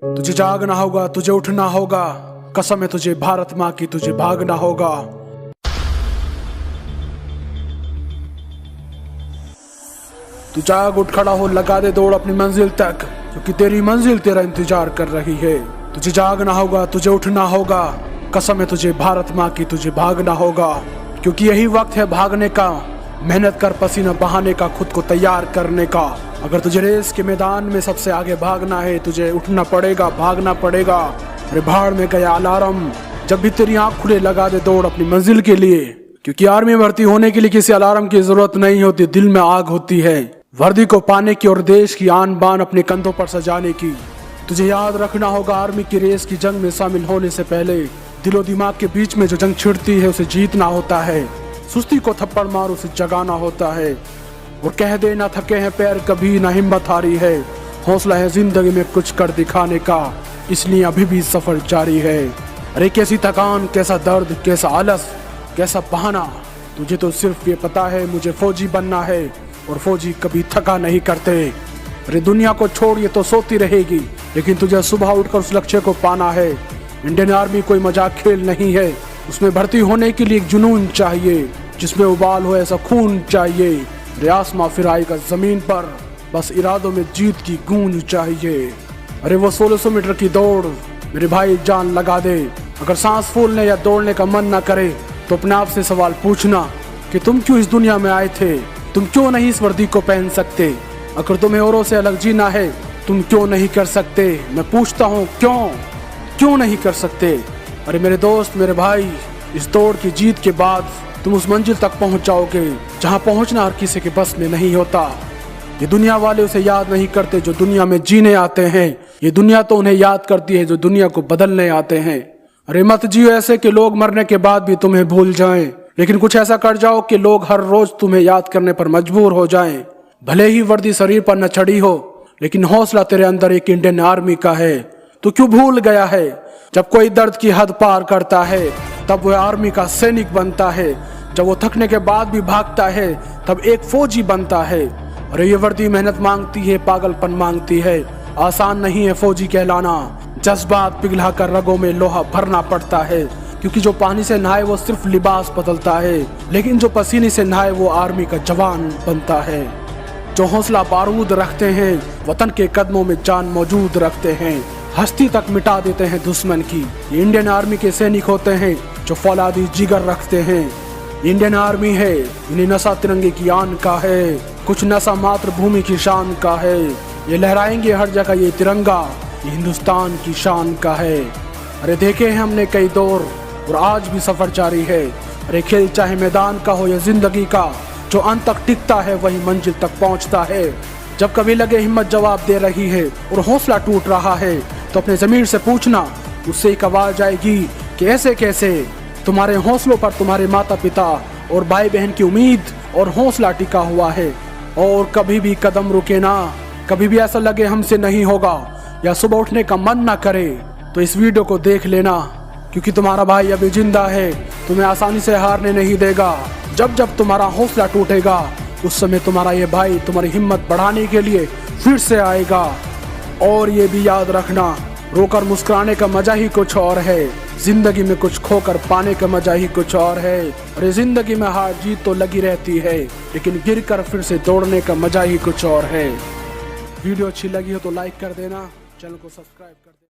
तुझे जागना होगा, तुझे उठना होगा, कसम है तुझे भारत माँ की, तुझे भागना होगा। तू जाग उठ खड़ा हो, लगा दे दौड़ अपनी मंजिल तक, क्योंकि तेरी मंजिल तेरा इंतजार कर रही है। तुझे जागना होगा, तुझे उठना होगा, कसम है तुझे भारत माँ की, तुझे भागना होगा, क्योंकि यही वक्त है भागने का। मेहनत कर पसीना बहाने का, खुद को तैयार करने का। अगर तुझे रेस के मैदान में सबसे आगे भागना है, तुझे उठना पड़ेगा, भागना पड़ेगा। अरे भाड़ में गया अलार्म, जब भी तेरी आंख खुले लगा दे दौड़ अपनी मंजिल के लिए, क्योंकि आर्मी में भर्ती होने के लिए किसी अलार्म की जरूरत नहीं होती, दिल में आग होती है वर्दी को पाने की और देश की आन बान अपने कंधों पर सजाने की। तुझे याद रखना होगा, आर्मी की रेस की जंग में शामिल होने से पहले दिलो दिमाग के बीच में जो जंग छिड़ती है उसे जीतना होता है। सुस्ती को थप्पड़ मार उसे जगाना होता है, और कह दे ना थके हैं पैर कभी, ना हिम्मत हारी है। हौसला है जिंदगी में कुछ कर दिखाने का, इसलिए अभी भी सफर जारी है। अरे कैसी थकान, कैसा दर्द, कैसा आलस, कैसा बहाना, तुझे तो सिर्फ ये पता है मुझे फौजी बनना है, और फौजी कभी थका नहीं करते। अरे दुनिया को छोड़ ये तो सोती रहेगी, लेकिन तुझे सुबह उठकर उस लक्ष्य को पाना है। इंडियन आर्मी कोई मजाक खेल नहीं है, उसमें भर्ती होने के लिए एक जुनून चाहिए, जिसमें उबाल हो ऐसा खून चाहिए। अरे आसमां फिर आएगा जमीन पर, बस इरादों में जीत की गूंज चाहिए। अरे वो 1600 मीटर की दौड़ मेरे भाई जान लगा दे। अगर सांस फूलने या दौड़ने का मन ना करे तो अपने आप से सवाल पूछना कि तुम क्यों इस दुनिया में आए थे, तुम क्यों नहीं इस वर्दी को पहन सकते। अगर तुम्हें औरों से अलग जीना है, तुम क्यों नहीं कर सकते। मैं पूछता हूँ क्यों नहीं कर सकते। अरे मेरे दोस्त, मेरे भाई, इस दौड़ की जीत के बाद तुम उस मंजिल तक पहुंच जाओगे जहां पहुंचना हर किसी के बस में नहीं होता। ये दुनिया वाले उसे याद नहीं करते जो दुनिया में जीने आते हैं, ये दुनिया तो उन्हें याद करती है जो दुनिया को बदलने आते हैं। अरे मत जियो ऐसे कि लोग मरने के बाद भी तुम्हें भूल जाएं, लेकिन कुछ ऐसा कर जाओ कि लोग हर रोज तुम्हें याद करने पर मजबूर हो जाएं। भले ही वर्दी शरीर पर न चढ़ी हो, लेकिन हौसला तेरे अंदर एक इंडियन आर्मी का है। तू क्यों भूल गया है, जब कोई दर्द की हद पार करता है तब वह आर्मी का सैनिक बनता है। जब वो थकने के बाद भी भागता है तब एक फौजी बनता है। अरे ये वर्दी मेहनत मांगती है, पागलपन मांगती है, आसान नहीं है फौजी कहलाना। जज्बात पिघला कर रगों में लोहा भरना पड़ता है, क्योंकि जो पानी से नहाए वो सिर्फ लिबास बदलता है, लेकिन जो पसीने से नहाए वो आर्मी का जवान बनता है। जो हौसला बारूद रखते हैं, वतन के कदमों में जान मौजूद रखते हैं, हस्ती तक मिटा देते हैं दुश्मन की। ये इंडियन आर्मी के सैनिक होते हैं जो फौलादी जिगर रखते हैं। इंडियन आर्मी है, इन्हें नशा तिरंगे की आन का है, कुछ नशा मातृभूमि की शान का है। ये लहराएंगे हर जगह ये तिरंगा, ये हिंदुस्तान की शान का है। अरे देखे हैं हमने कई दौर, और आज भी सफर जारी है। अरे खेल चाहे मैदान का हो या जिंदगी का, जो अंत तक टिकता है वही मंजिल तक पहुंचता है। जब कभी लगे हिम्मत जवाब दे रही है और हौसला टूट रहा है, तो अपने जमीर से पूछना, उससे एक आवाज आएगी कि ऐसे कैसे। तुम्हारे हौसलों पर तुम्हारे माता पिता और भाई बहन की उम्मीद और हौसला टिका हुआ है। और कभी भी कदम रुके ना, कभी भी ऐसा लगे हमसे नहीं होगा या सुबह उठने का मन ना करे, तो इस वीडियो को देख लेना, क्योंकि तुम्हारा भाई अभी जिंदा है, तुम्हें आसानी से हारने नहीं देगा। जब जब तुम्हारा हौसला टूटेगा, उस समय तुम्हारा ये भाई तुम्हारी हिम्मत बढ़ाने के लिए फिर से आएगा। और ये भी याद रखना, रोकर मुस्कुराने का मजा ही कुछ और है, जिंदगी में कुछ खोकर पाने का मजा ही कुछ और है। अरे जिंदगी में हार जीत तो लगी रहती है, लेकिन गिरकर फिर से दौड़ने का मजा ही कुछ और है। वीडियो अच्छी लगी हो तो लाइक कर देना, चैनल को सब्सक्राइब कर देना।